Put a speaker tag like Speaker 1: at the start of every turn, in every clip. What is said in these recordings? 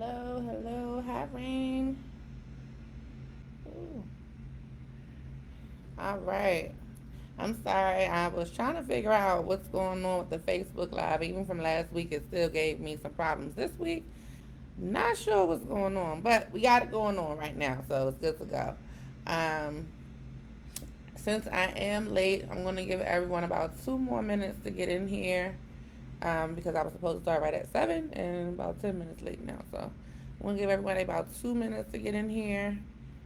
Speaker 1: Hello, hello, hi Rain. Ooh. All right. I'm sorry. I was trying to figure out what's going on with the Facebook Live. Even from last week, it still gave me some problems this week. Not sure what's going on, but we got it going on right now, so it's good to go. Um, since I am late, I'm going to give everyone about 2 more minutes to get in here because I was supposed to start right at 7 and about 10 minutes late now. So I'm going to give everybody about 2 minutes to get in here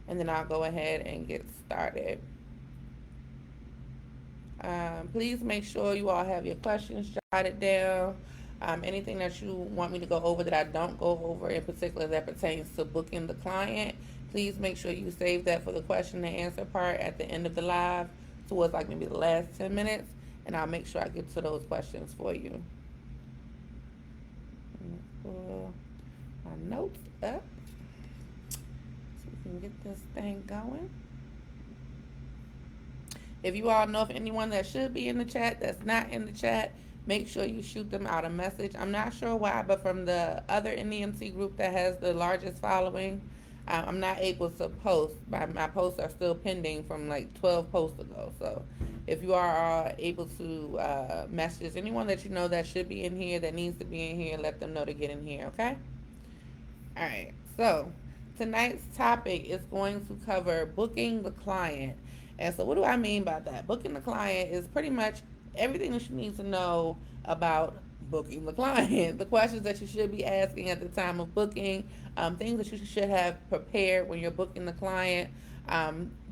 Speaker 1: and then I'll go ahead and get started. Please make sure you all have your questions jotted down. Anything that you want me to go over that I don't go over in particular that pertains to booking the client, please make sure you save that for the question and answer part at the end of the live towards like maybe the last 10 minutes, and I'll make sure I get to those questions for you. Pull my notes up so we can get this thing going. If you all know of anyone that should be in the chat that's not in the chat, make sure you shoot them out a message. I'm not sure why, but from the other NEMT group that has the largest following, I'm not able to post. My posts are still pending from like 12 posts ago. So if you are able to message anyone that you know that should be in here, that needs to be in here, let them know to get in here, okay? All right. So tonight's topic is going to cover booking the client. And so, what do I mean by that? Booking the client is pretty much everything that you need to know about booking the client. The questions that you should be asking at the time of booking, things that you should have prepared when you're booking the client,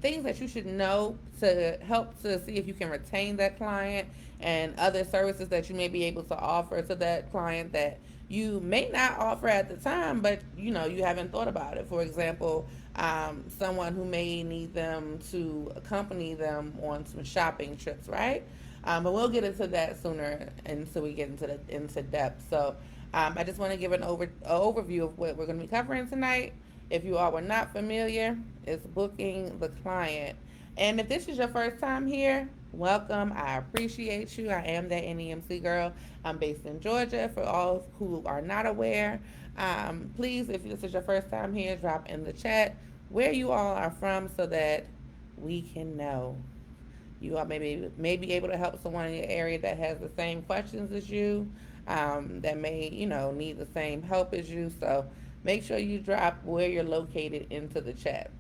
Speaker 1: things that you should know to help to see if you can retain that client, and other services that you may be able to offer to that client that you may not offer at the time, but you haven't thought about it. For example, someone who may need them to accompany them on some shopping trips, right? But we'll get into that sooner until we get into depth. So I just want to give an overview of what we're going to be covering tonight. If you all were not familiar, it's booking the client. And if this is your first time here, welcome. I appreciate you. I am that NEMC girl. I'm based in Georgia. For all who are not aware, please, if this is your first time here, drop in the chat where you all are from so that we can know. You all may be able to help someone in your area that has the same questions as you, that may need the same help as you. So make sure you drop where you're located into the chat.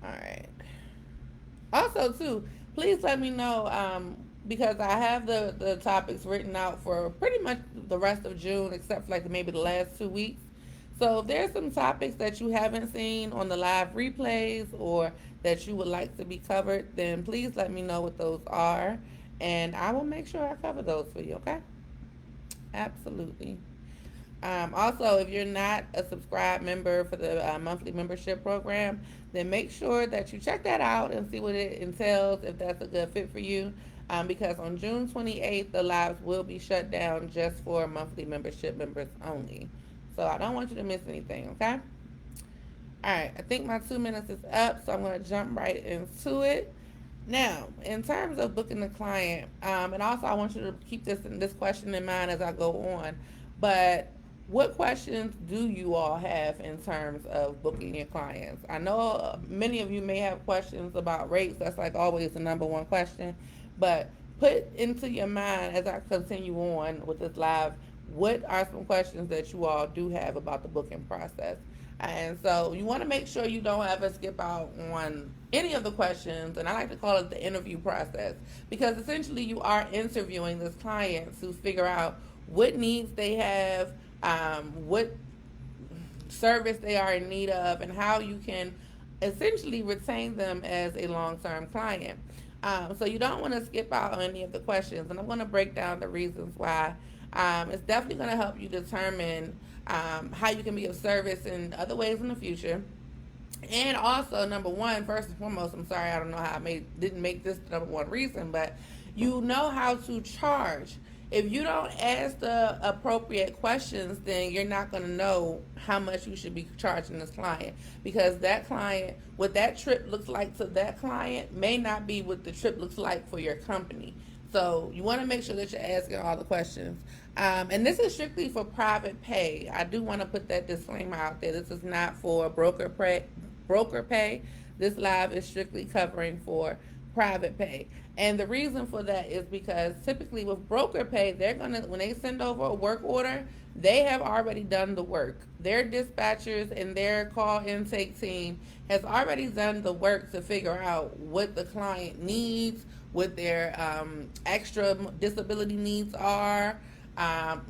Speaker 1: All right. Also, too, please let me know because I have the topics written out for pretty much the rest of June, except for like maybe the last 2 weeks. So if there's some topics that you haven't seen on the live replays or that you would like to be covered, then please let me know what those are, and I will make sure I cover those for you, okay? Absolutely. Also, if you're not a subscribed member for the monthly membership program, then make sure that you check that out and see what it entails, if that's a good fit for you. Because on June 28th, the lives will be shut down just for monthly membership members only. So I don't want you to miss anything, okay? All right, I think my 2 minutes is up, so I'm going to jump right into it. Now, in terms of booking the client, and also I want you to keep this question in mind as I go on, but what questions do you all have in terms of booking your clients? I know many of you may have questions about rates. That's like always the number one question. But put into your mind as I continue on with this live, what are some questions that you all do have about the booking process? And so you want to make sure you don't ever skip out on any of the questions, and I like to call it the interview process, because essentially you are interviewing this client to figure out what needs they have, what service they are in need of, and how you can essentially retain them as a long-term client. So you don't want to skip out on any of the questions, and I'm going to break down the reasons why. It's definitely going to help you determine how you can be of service in other ways in the future. And also, number one, first and foremost, I'm sorry, I don't know how didn't make this the number one reason, but you know how to charge. If you don't ask the appropriate questions, then you're not going to know how much you should be charging this client, because that client, what that trip looks like to that client may not be what the trip looks like for your company. So you want to make sure that you're asking all the questions. And this is strictly for private pay. I do want to put that disclaimer out there. This is not for broker pay. This live is strictly covering for private pay. And the reason for that is because typically with broker pay, they're gonna when they send over a work order, they have already done the work. Their dispatchers and their call intake team has already done the work to figure out what the client needs, what their extra disability needs are.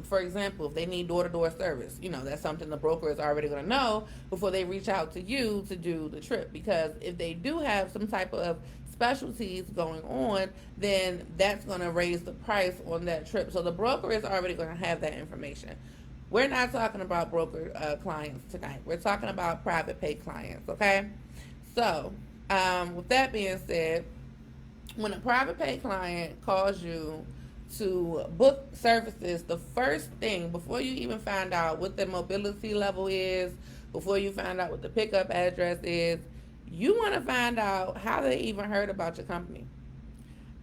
Speaker 1: For example, if they need door-to-door service, that's something the broker is already going to know before they reach out to you to do the trip. Because if they do have some type of specialties going on, then that's going to raise the price on that trip. So the broker is already going to have that information. We're not talking about broker clients tonight. We're talking about private pay clients, okay? So, with that being said, when a private pay client calls you to book services, the first thing, before you even find out what the mobility level is, before you find out what the pickup address is, you want to find out how they even heard about your company.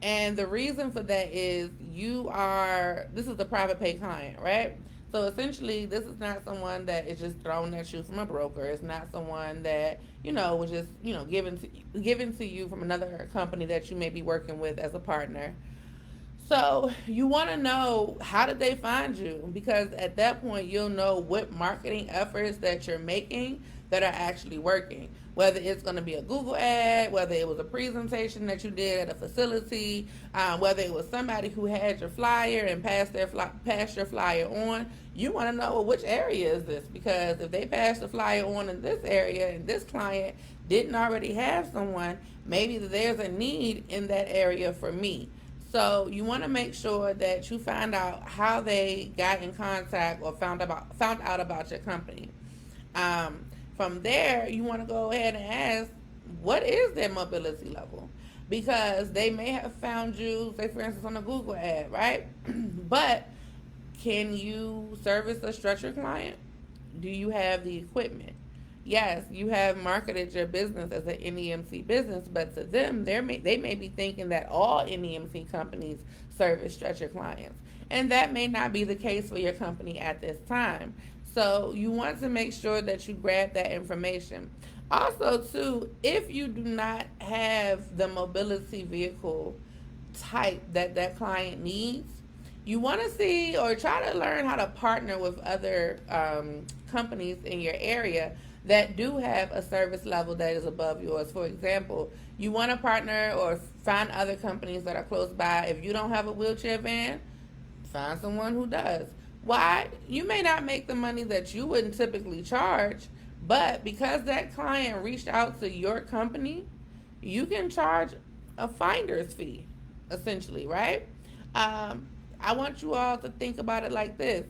Speaker 1: And the reason for that is this is the private pay client, right? So essentially, this is not someone that is just thrown at you from a broker. It's not someone that, was just, given to you from another company that you may be working with as a partner. So you want to know, how did they find you? Because at that point, you'll know what marketing efforts that you're making that are actually working. Whether it's going to be a Google ad, whether it was a presentation that you did at a facility, whether it was somebody who had your flyer and passed your flyer on. You want to know, well, which area is this? Because if they passed the flyer on in this area and this client didn't already have someone, maybe there's a need in that area for me. So you want to make sure that you find out how they got in contact or found out about your company. From there, you want to go ahead and ask, what is their mobility level? Because they may have found you, say for instance, on a Google ad, right? But can you service a stretcher client? Do you have the equipment? Yes, you have marketed your business as an NEMT business, but to them, they may be thinking that all NEMT companies service stretcher clients. And that may not be the case for your company at this time. So you want to make sure that you grab that information. Also, too, if you do not have the mobility vehicle type that client needs, you want to see or try to learn how to partner with other companies in your area that do have a service level that is above yours. For example, you want to partner or find other companies that are close by. If you don't have a wheelchair van, find someone who does. Why? You may not make the money that you wouldn't typically charge, but because that client reached out to your company, you can charge a finder's fee, essentially, right? I want you all to think about it like this.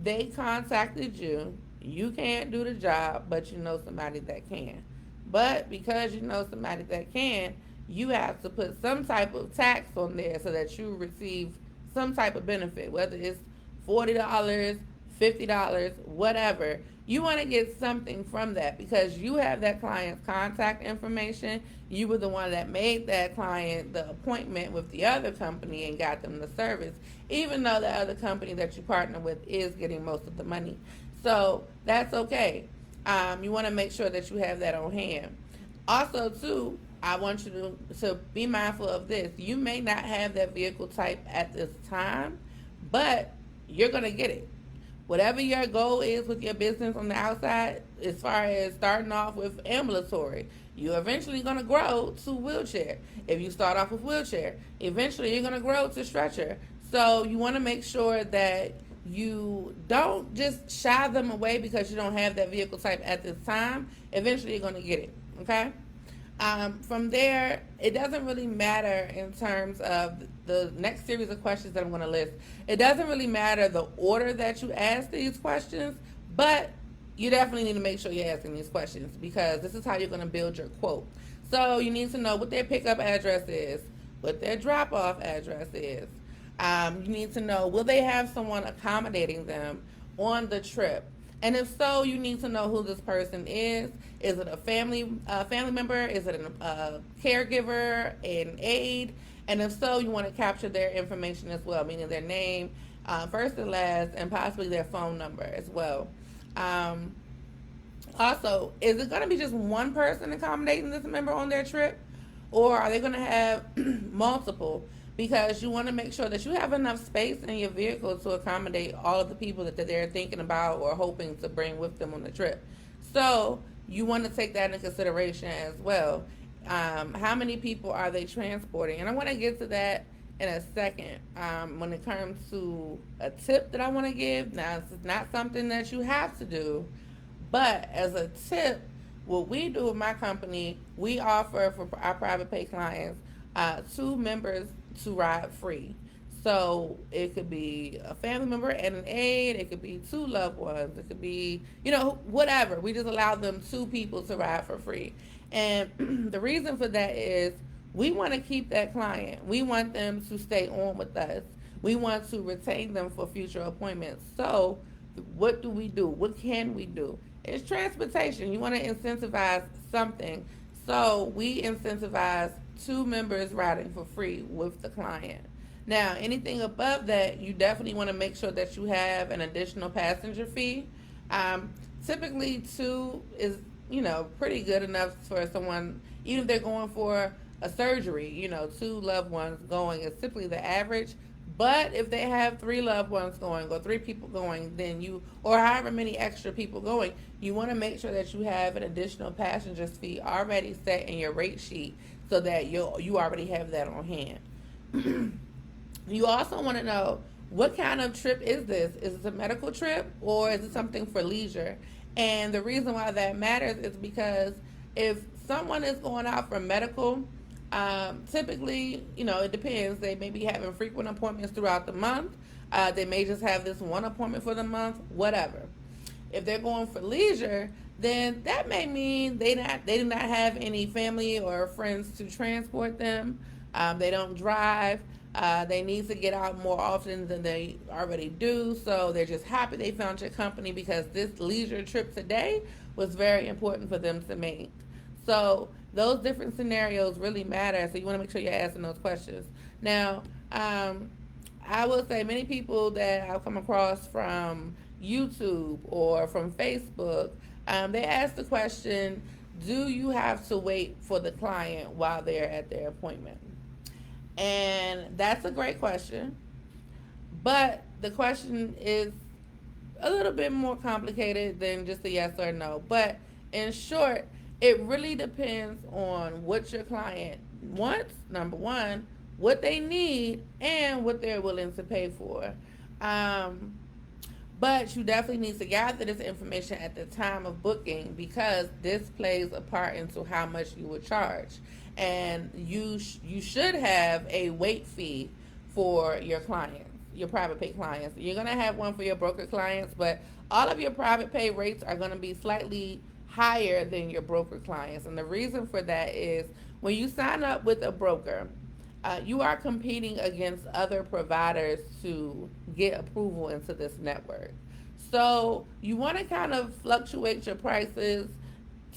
Speaker 1: They contacted you. You can't do the job, but you know somebody that can. But because you know somebody that can, you have to put some type of tax on there so that you receive some type of benefit, whether it's $40, $50, whatever. You want to get something from that because you have that client's contact information. You were the one that made that client the appointment with the other company and got them the service, even though the other company that you partner with is getting most of the money. So that's okay. You want to make sure that you have that on hand. Also, too, I want you to be mindful of this. You may not have that vehicle type at this time, but you're going to get it. Whatever your goal is with your business on the outside, as far as starting off with ambulatory, you're eventually going to grow to wheelchair. If you start off with wheelchair, eventually you're going to grow to stretcher. So you want to make sure that you don't just shy them away because you don't have that vehicle type at this time. Eventually you're going to get it, okay? From there, it doesn't really matter in terms of the next series of questions that I'm going to list. It doesn't really matter the order that you ask these questions, but you definitely need to make sure you're asking these questions because this is how you're going to build your quote. So you need to know what their pickup address is, what their drop-off address is. You need to know, will they have someone accommodating them on the trip? And if so, you need to know who this person is. Is it a family member? Is it a caregiver, an aide? And if so, you want to capture their information as well, meaning their name, first and last, and possibly their phone number as well. Um, Also, is it going to be just one person accommodating this member on their trip? Or are they going to have multiple? Because you want to make sure that you have enough space in your vehicle to accommodate all of the people that they're thinking about or hoping to bring with them on the trip. So you want to take that into consideration as well. How many people are they transporting? And I want to get to that in a second. When it comes to a tip that I want to give, now this is not something that you have to do, but as a tip, what we do with my company, we offer for our private pay clients 2 members to ride free. So it could be a family member and an aide. It could be 2 loved ones. It could be, whatever. We just allow them 2 people to ride for free. And the reason for that is we want to keep that client. We want them to stay on with us. We want to retain them for future appointments. So what do we do? What can we do? It's transportation. You want to incentivize something. So we incentivize 2 members riding for free with the client. Now, anything above that, you definitely want to make sure that you have an additional passenger fee. Typically, 2 is, pretty good enough for someone, even if they're going for a surgery, 2 loved ones going is typically the average. But if they have 3 loved ones going or 3 people going, then or however many extra people going, you want to make sure that you have an additional passenger fee already set in your rate sheet so that you already have that on hand. You also want to know, what kind of trip is this? Is it a medical trip or is it something for leisure? And the reason why that matters is because if someone is going out for medical, typically, it depends. They may be having frequent appointments throughout the month. They may just have this one appointment for the month, whatever. If they're going for leisure, then that may mean they do not have any family or friends to transport them. They don't drive. They need to get out more often than they already do. So they're just happy they found your company because this leisure trip today was very important for them to make. So those different scenarios really matter. So you want to make sure you're asking those questions. Now, I will say many people that I've come across from YouTube or from Facebook, they ask the question, do you have to wait for the client while they're at their appointment? And that's a great question. But the question is a little bit more complicated than just a yes or no. But in short, it really depends on what your client wants, number one, what they need, and what they're willing to pay for. But you definitely need to gather this information at the time of booking because this plays a part into how much you would charge. And you should have a wait fee for your clients, your private pay clients. You're going to have one for your broker clients, but all of your private pay rates are going to be slightly higher than your broker clients. And the reason for that is when you sign up with a broker, you are competing against other providers to get approval into this network. So you want to kind of fluctuate your prices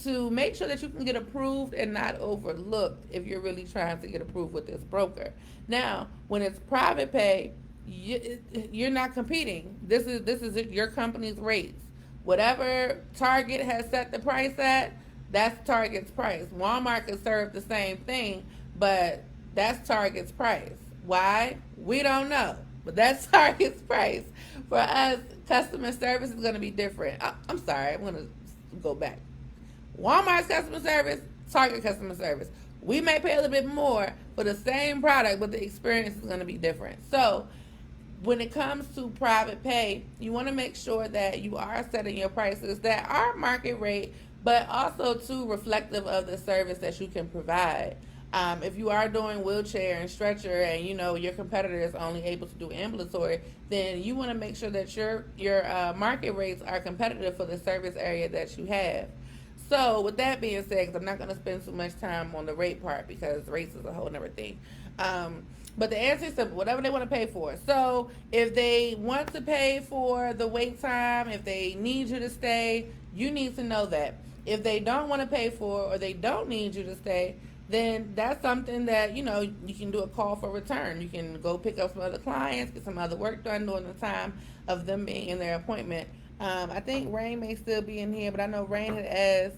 Speaker 1: to make sure that you can get approved and not overlooked if you're really trying to get approved with this broker. Now, when it's private pay, you're not competing. This is your company's rates. Whatever Target has set the price at, that's Target's price. Walmart could serve the same thing, but that's Target's price. Why? We don't know, but that's Target's price. For us, customer service is going to be different. I'm sorry, I'm going to go back. Walmart's customer service, Target customer service. We may pay a little bit more for the same product, but the experience is going to be different. So when it comes to private pay, you want to make sure that you are setting your prices that are market rate, but also too reflective of the service that you can provide. If you are doing wheelchair and stretcher and your competitor is only able to do ambulatory, then you want to make sure that your market rates are competitive for the service area that you have. So with that being said, because I'm not going to spend too much time on the rate part because rates is a whole other thing. But the answer is simple, whatever they want to pay for. So if they want to pay for the wait time, if they need you to stay, you need to know that. If they don't want to pay for or they don't need you to stay, then that's something that, you can do a call for return. You can go pick up some other clients, get some other work done during the time of them being in their appointment. I think Rain may still be in here, but I know Rain had asked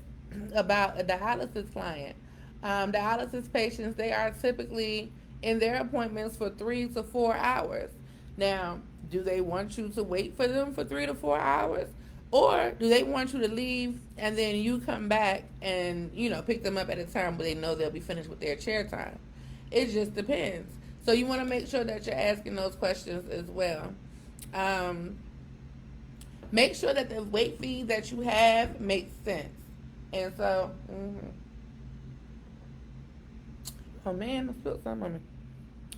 Speaker 1: about a dialysis client. Dialysis patients, they are typically in their appointments for 3 to 4 hours. Now, do they want you to wait for them for 3 to 4 hours? Or do they want you to leave and then you come back and, pick them up at a time where they know they'll be finished with their chair time? It just depends. So you want to make sure that you're asking those questions as well. Um, Make sure that the wait fee that you have makes sense. And so, oh man, I spilled something on me.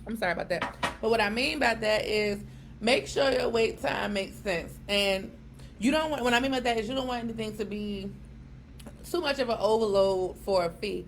Speaker 1: I'm sorry about that. But what I mean by that is make sure your wait time makes sense. And you don't want, what I mean by that is you don't want anything to be too much of an overload for a fee.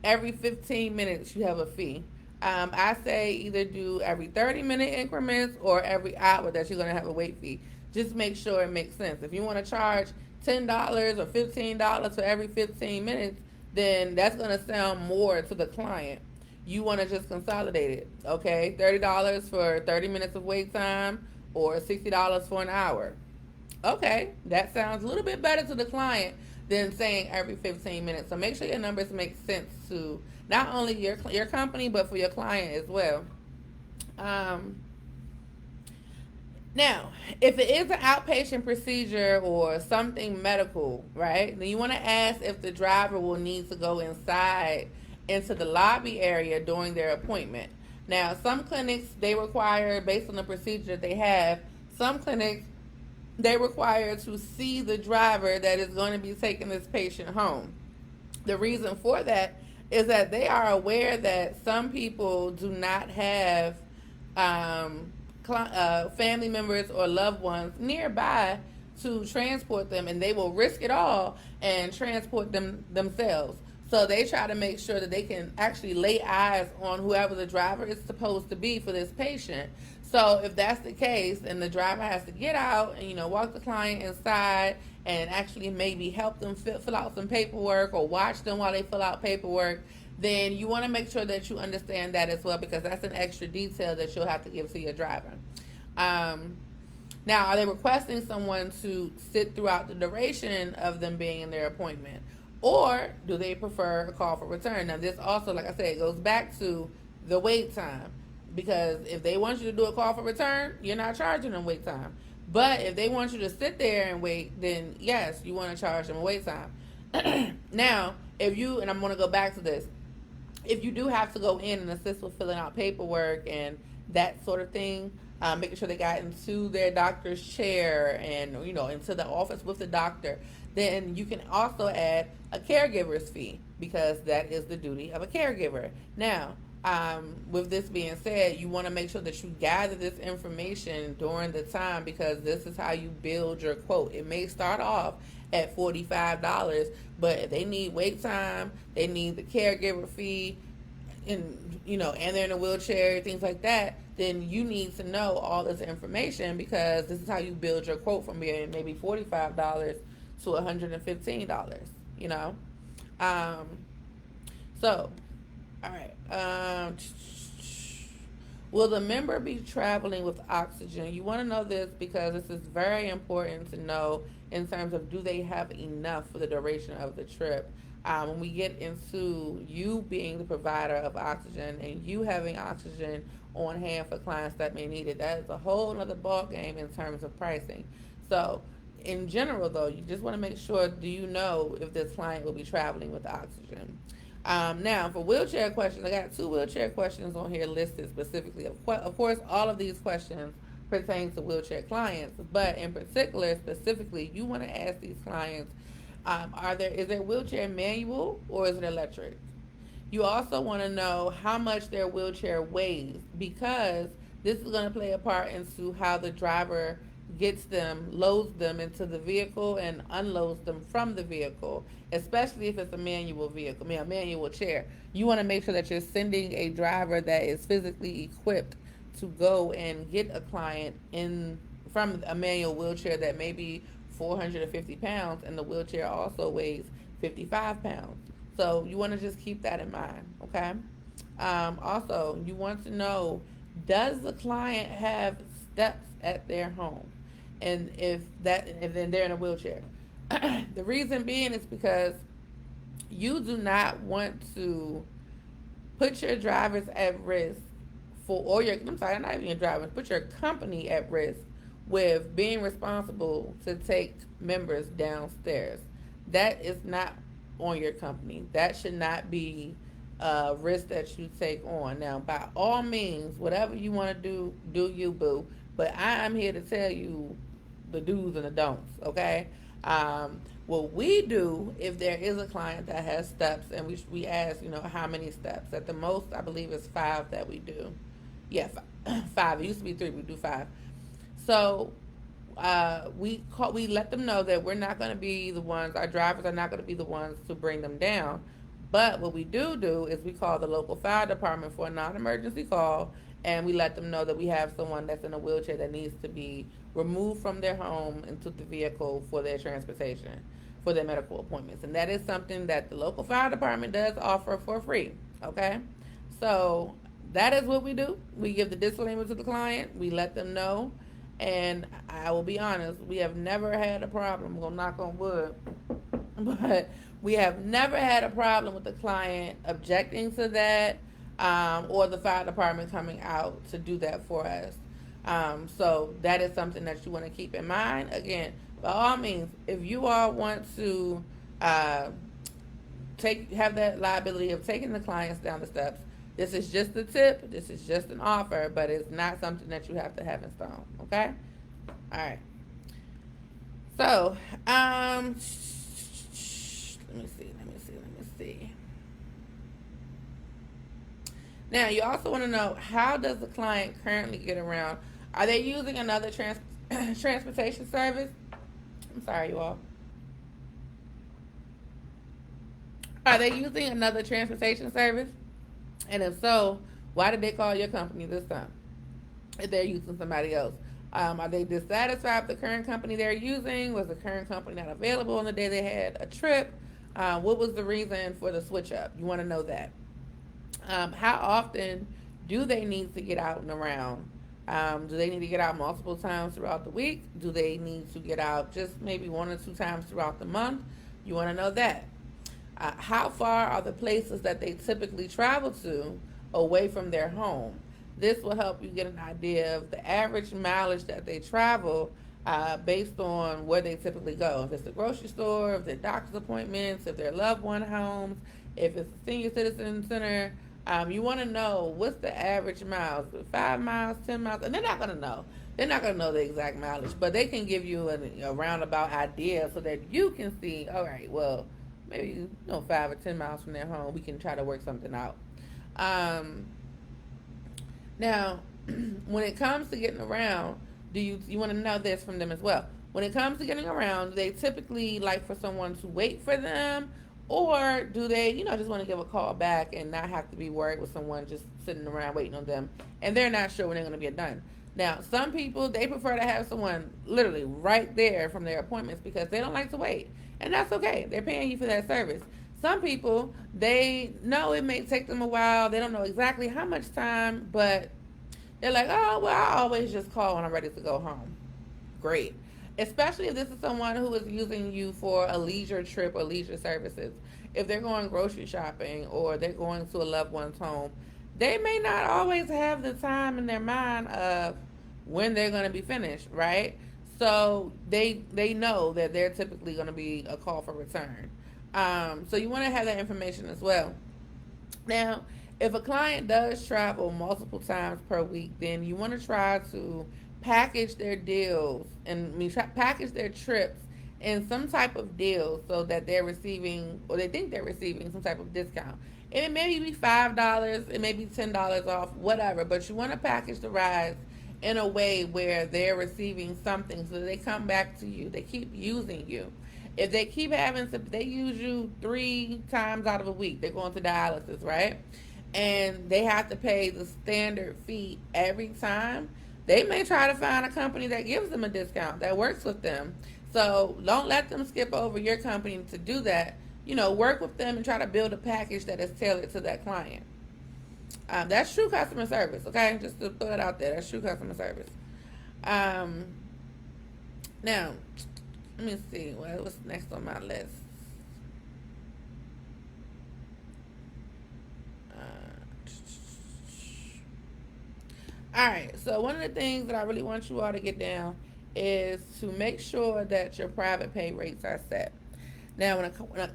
Speaker 1: Every 15 minutes you have a fee. I say either do every 30-minute increments or every hour that you're going to have a wait fee. Just make sure it makes sense. If you want to charge $10 or $15 for every 15 minutes, then that's going to sound more to the client. You want to just consolidate it, okay? $30 for 30 minutes of wait time or $60 for an hour. Okay, that sounds a little bit better to the client than saying every 15 minutes. So make sure your numbers make sense to not only your company, but for your client as well. Um, Now, if it is an outpatient procedure or something medical, right, then you want to ask if the driver will need to go inside into the lobby area during their appointment. Now, some clinics, they require, based on the procedure that they have, some clinics, they require to see the driver that is going to be taking this patient home. The reason for that is that they are aware that some people do not have family members or loved ones nearby to transport them, and they will risk it all and transport them themselves. So they try to make sure that they can actually lay eyes on whoever the driver is supposed to be for this patient. So if that's the case, and the driver has to get out and walk the client inside and actually maybe help them fill out some paperwork or watch them while they fill out paperwork, then you want to make sure that you understand that as well, because that's an extra detail that you'll have to give to your driver. Now, are they requesting someone to sit throughout the duration of them being in their appointment? Or do they prefer a call for return? Now, this also, like I said, goes back to the wait time. Because if they want you to do a call for return, you're not charging them wait time. But if they want you to sit there and wait, then yes, you want to charge them a wait time. Now, and I'm going to go back to this, if you do have to go in and assist with filling out paperwork and that sort of thing, making sure they got into their doctor's chair and into the office with the doctor, then you can also add a caregiver's fee, because that is the duty of a caregiver. Now, with this being said, you want to make sure that you gather this information during the time, because this is how you build your quote. It may start off at $45, but if they need wait time, they need the caregiver fee, and and they're in a wheelchair, things like that, then you need to know all this information, because this is how you build your quote from being maybe $45 to $115. So, all right. Will the member be traveling with oxygen? You want to know this because this is very important to know in terms of, do they have enough for the duration of the trip? When we get into you being the provider of oxygen and you having oxygen on hand for clients that may need it, that is a whole other ball game in terms of pricing. So in general, though, you just want to make sure, do you know if this client will be traveling with oxygen? Now, for wheelchair questions, I got 2 wheelchair questions on here listed specifically. Of course, all of these questions pertain to wheelchair clients, but in particular, specifically, you want to ask these clients, is their wheelchair manual or is it electric? You also want to know how much their wheelchair weighs, because this is going to play a part into how the driver loads them into the vehicle and unloads them from the vehicle, especially if it's a manual vehicle, a manual chair. You want to make sure that you're sending a driver that is physically equipped to go and get a client from a manual wheelchair that may be 450 pounds, and the wheelchair also weighs 55 pounds. So you want to just keep that in mind, okay? Also, you want to know, does the client have steps at their home? And if then they're in a wheelchair. The reason being is because you do not want to put your drivers at risk or I'm sorry, not even your drivers, put your company at risk with being responsible to take members downstairs. That is not on your company. That should not be a risk that you take on. Now, by all means, whatever you want to do you, boo. But I am here to tell you the do's and the don'ts, okay? What we do if there is a client that has steps, and we ask, how many steps. At the most, I believe it's 5 that we do. Yeah, 5. It used to be 3. We do 5. So we let them know that we're not going to be the ones. Our drivers are not going to be the ones to bring them down. But what we do is we call the local fire department for a non-emergency call, and we let them know that we have someone that's in a wheelchair that needs to be removed from their home into the vehicle for their transportation, for their medical appointments. And that is something that the local fire department does offer for free, okay? So that is what we do. We give the disclaimer to the client. We let them know. And I will be honest, we have never had a problem. I'm going to knock on wood. But we have never had a problem with the client objecting to that, or the fire department coming out to do that for us. So that is something that you want to keep in mind. Again, by all means, if you all want to have that liability of taking the clients down the steps, this is just a tip. This is just an offer, but it's not something that you have to have in stone. Okay? All right. So, let me see. Now, you also want to know, how does the client currently get around? Are they using another transportation service? I'm sorry, you all. Are they using another transportation service? And if so, why did they call your company this time if they're using somebody else? Are they dissatisfied with the current company they're using? Was the current company not available on the day they had a trip? What was the reason for the switch up? You want to know that. How often do they need to get out and around? Do they need to get out multiple times throughout the week? Do they need to get out just maybe 1 or 2 times throughout the month? You want to know that. How far are the places that they typically travel to away from their home? This will help you get an idea of the average mileage that they travel based on where they typically go. If it's the grocery store, if they're doctor's appointments, if they're loved one homes, if it's a senior citizen center, you want to know what's the average miles. 5 miles, 10 miles, and they're not going to know. They're not going to know the exact mileage, but they can give you a roundabout idea so that you can see, all right, well, maybe 5 or 10 miles from their home, we can try to work something out. Now, when it comes to getting around, you want to know this from them as well. When it comes to getting around, do they typically like for someone to wait for them, or do they, just want to give a call back and not have to be worried with someone just sitting around waiting on them, and they're not sure when they're going to get done? Now, some people, they prefer to have someone literally right there from their appointments because they don't like to wait. And that's okay. They're paying you for that service. Some people, they know it may take them a while. They don't know exactly how much time, but they're like, oh, well, I always just call when I'm ready to go home. Great. Especially if this is someone who is using you for a leisure trip or leisure services. If they're going grocery shopping or they're going to a loved one's home, they may not always have the time in their mind of when they're going to be finished, right? So they know that they're typically going to be a call for return. So you want to have that information as well. Now, if a client does travel multiple times per week, then you want to try to package their deals package their trips in some type of deal so that they're receiving, or they think they're receiving, some type of discount. And it may be $5, it may be $10 off, whatever, but you want to package the rides in a way where they're receiving something so that they come back to you. They keep using you. If they keep they use you 3 times out of a week, they're going to dialysis, right? And they have to pay the standard fee every time. They may try to find a company that gives them a discount, that works with them. So don't let them skip over your company to do that. work with them and try to build a package that is tailored to that client. That's true customer service, okay? Just to throw it out there, that's true customer service. Um, Now, let me see what's next on my list. All right, so one of the things that I really want you all to get down is to make sure that your private pay rates are set. Now,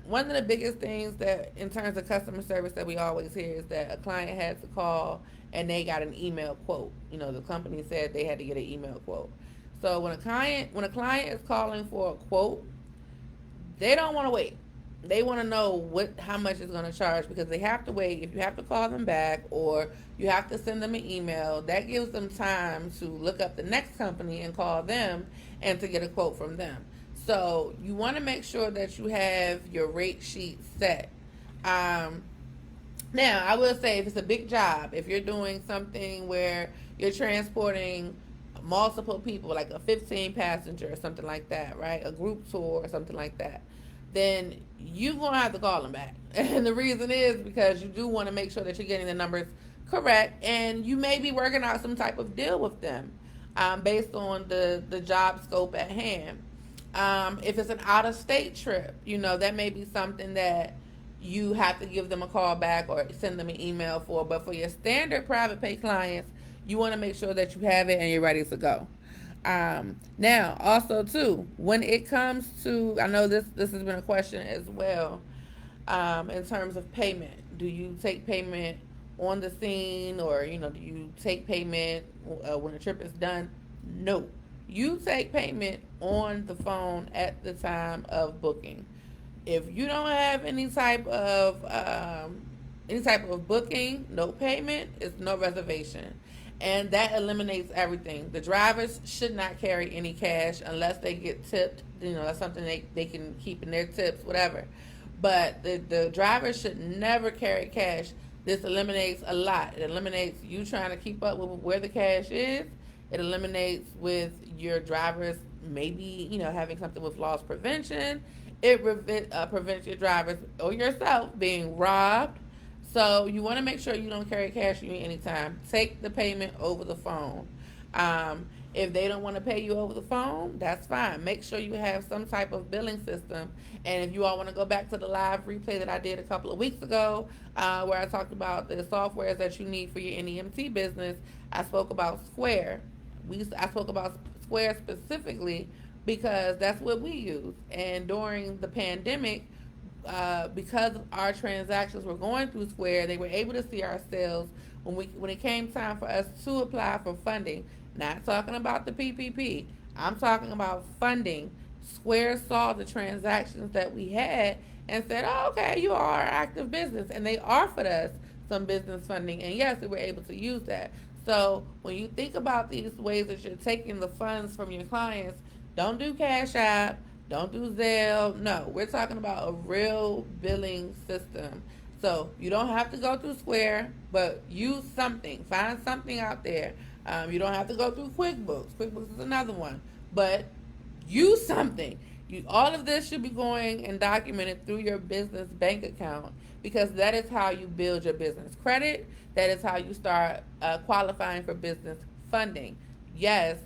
Speaker 1: one of the biggest things that, in terms of customer service, that we always hear is that a client has to call and they got an email quote. The company said they had to get an email quote. So when a client is calling for a quote, they don't want to wait. They want to know how much it's going to charge, because they have to wait. If you have to call them back or you have to send them an email, that gives them time to look up the next company and call them and to get a quote from them. So you want to make sure that you have your rate sheet set. Now, I will say, if it's a big job, if you're doing something where you're transporting multiple people, like a 15 passenger or something like that, right? A group tour or something like that, then you're going to have to call them back. And the reason is because you do want to make sure that you're getting the numbers correct, and you may be working out some type of deal with them based on the job scope at hand. If it's an out-of-state trip, that may be something that you have to give them a call back or send them an email for. But for your standard private pay clients, you want to make sure that you have it and you're ready to go. Now, also too, when it comes to, I know this has been a question as well, in terms of payment. Do you take payment on the scene, or do you take payment when the trip is done? No, you take payment on the phone at the time of booking. If you don't have any type of booking, no payment is no reservation. And that eliminates everything. The drivers should not carry any cash unless they get tipped. That's something they can keep in their tips, whatever. But the drivers should never carry cash. This eliminates a lot. It eliminates you trying to keep up with where the cash is. It eliminates with your drivers maybe, having something with loss prevention. It prevents your drivers or yourself being robbed. So you want to make sure you don't carry cash with you anytime. Take the payment over the phone. If they don't want to pay you over the phone, that's fine. Make sure you have some type of billing system. And if you all want to go back to the live replay that I did a couple of weeks ago, where I talked about the softwares that you need for your NEMT business, I spoke about Square. I spoke about Square specifically because that's what we use. And during the pandemic, because our transactions were going through Square, they were able to see our sales when it came time for us to apply for funding. Not talking about the PPP. I'm talking about funding. Square saw the transactions that we had and said, "Oh, okay, you are an active business," and they offered us some business funding, and yes, we were able to use that. So when you think about these ways that you're taking the funds from your clients, don't do Cash App. Don't do Zelle. No, we're talking about a real billing system. So you don't have to go through Square, but use something. Find something out there. You don't have to go through QuickBooks. QuickBooks is another one. But use something. All of this should be going and documented through your business bank account, because that is how you build your business credit. That is how you start qualifying for business funding. Yes,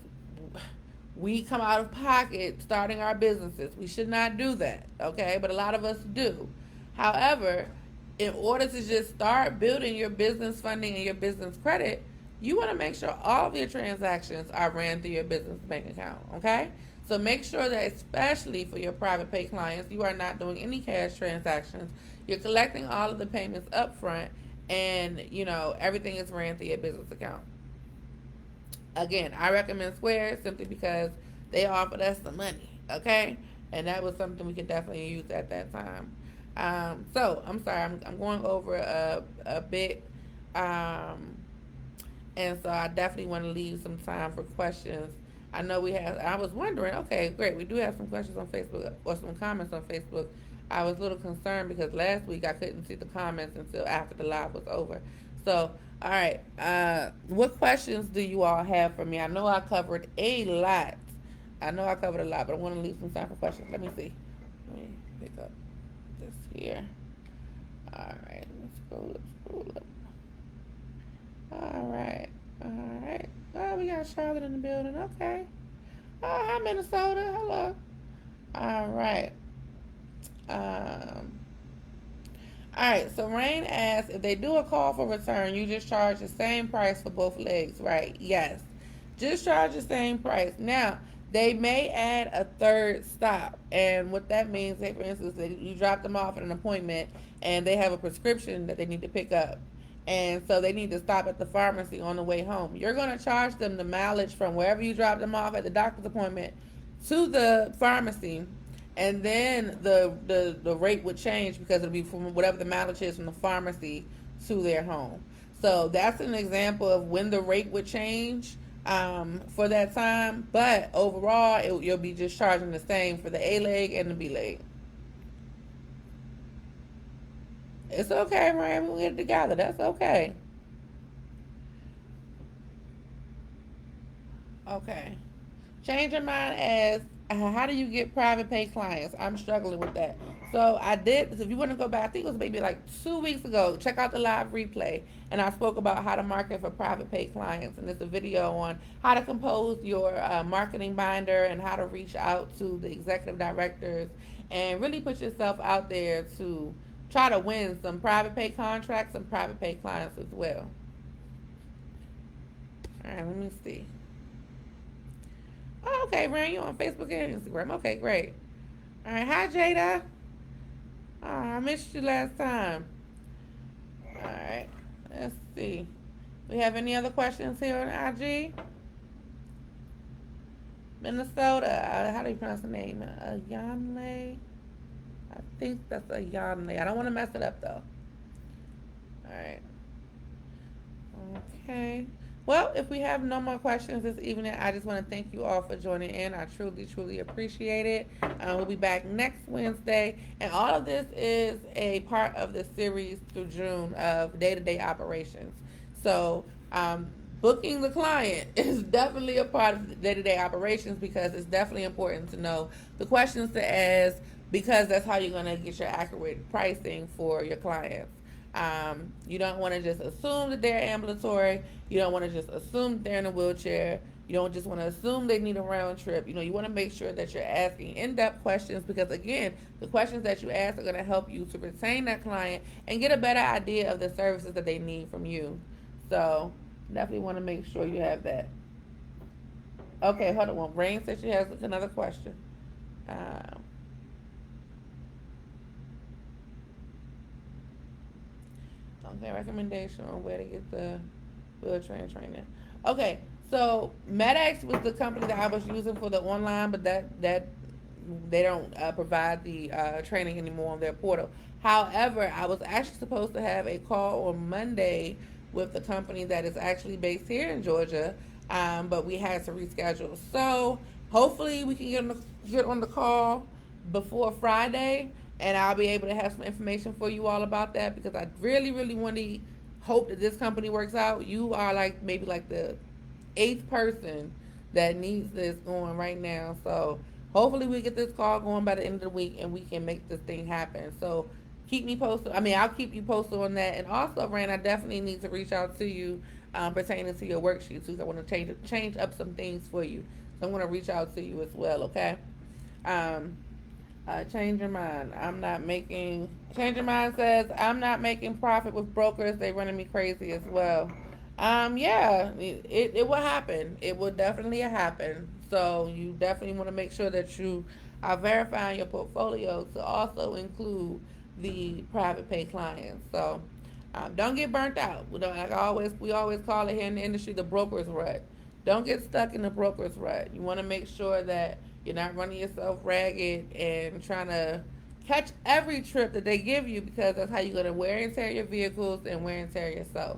Speaker 1: we come out of pocket starting our businesses. We should not do that, okay? But a lot of us do. However, in order to just start building your business funding and your business credit, you want to make sure all of your transactions are ran through your business bank account, okay? So make sure that, especially for your private pay clients, you are not doing any cash transactions. You're collecting all of the payments up front, and everything is ran through your business account. Again, I recommend Square simply because they offered us some money, okay? And that was something we could definitely use at that time. So I'm sorry, I'm going over a bit, and so I definitely want to leave some time for questions. I know I was wondering, okay, great, we do have some questions on Facebook or some comments on Facebook. I was a little concerned because last week I couldn't see the comments until after the live was over. So, all right, what questions do you all have for me? I know I covered a lot. But I want to leave some time for questions. Let me see. Let me pick up. this here. All right, let's scroll up, scroll up. All right, all right. Oh, we got Charlotte in the building. Okay. Oh, hi, Minnesota. Hello. All right. Um, all right, so Rain asks if they do a call for return, you just charge the same price for both legs, right? Yes. Just charge the same price. Now, they may add a third stop. And what that means, say for instance, that you drop them off at an appointment and they have a prescription that they need to pick up. And so they need to stop at the pharmacy on the way home. You're going to charge them the mileage from wherever you drop them off at the doctor's appointment to the pharmacy, and then the rate would change because it'll be from whatever the mileage is from the pharmacy to their home. So that's an example of when the rate would change for that time. But overall, you'll be just charging the same for the A leg and the B leg. It's okay, Ryan. We'll get it together. That's okay. Okay. Change your mind as how do you get private pay clients? I'm struggling with that. So I did. So if you want to go back, I think it was maybe like 2 weeks ago. Check out the live replay, and I spoke about how to market for private pay clients. And there's a video on how to compose your marketing binder and how to reach out to the executive directors and really put yourself out there to try to win some private pay contracts and private pay clients as well. All right, let me see. Oh, okay, Ryan, you on Facebook and Instagram. Okay, great. All right, hi Jada. Oh, I missed you last time. All right, let's see. We have any other questions here on IG? Minnesota. How do you pronounce the name? Yanle. I think that's a Yanle. I don't want to mess it up though. All right. Okay. Well, if we have no more questions this evening, I just want to thank you all for joining in. I truly, truly appreciate it. We'll be back next Wednesday. And all of this is a part of the series through June of day-to-day operations. So, booking the client is definitely a part of the day-to-day operations because it's definitely important to know the questions to ask because that's how you're going to get your accurate pricing for your clients. You don't want to just assume that they're ambulatory. You don't want to just assume that they're in a wheelchair. You don't just want to assume they need a round trip. You want to make sure that you're asking in-depth questions because, again, the questions that you ask are going to help you to retain that client and get a better idea of the services that they need from you. So definitely want to make sure you have that. Okay, hold on. Rain said she has another question. Um, Okay, recommendation on where to get the wheelchair training. Okay, so MedX was the company that I was using for the online, but that they don't provide the training anymore on their portal. However, I was actually supposed to have a call on Monday with the company that is actually based here in Georgia, but we had to reschedule. So hopefully we can get on the call before Friday, and I'll be able to have some information for you all about that because I really, really want to hope that this company works out. You are like maybe like the eighth person that needs this going right now. So hopefully we get this call going by the end of the week and we can make this thing happen. So keep me posted. I mean, I'll keep you posted on that. And also, Rand, I definitely need to reach out to you pertaining to your worksheets because I want to change up some things for you. So I'm going to reach out to you as well, okay? Change your mind. Change your mind says, I'm not making profit with brokers. They running me crazy as well. Yeah, it will happen. It will definitely happen. So you definitely want to make sure that you are verifying your portfolio to also include the private pay clients. So don't get burnt out. We always call it here in the industry the broker's rut. Don't get stuck in the broker's rut. You want to make sure that you're not running yourself ragged and trying to catch every trip that they give you because that's how you're going to wear and tear your vehicles and wear and tear yourself.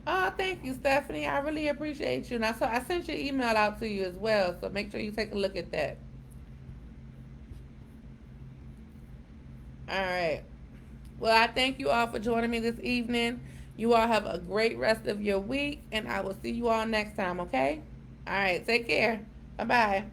Speaker 1: Oh, thank you, Stephanie. I really appreciate you. So I sent your email out to you as well, so make sure you take a look at that. All right. Well, I thank you all for joining me this evening. You all have a great rest of your week, and I will see you all next time, okay? All right, take care. Bye bye.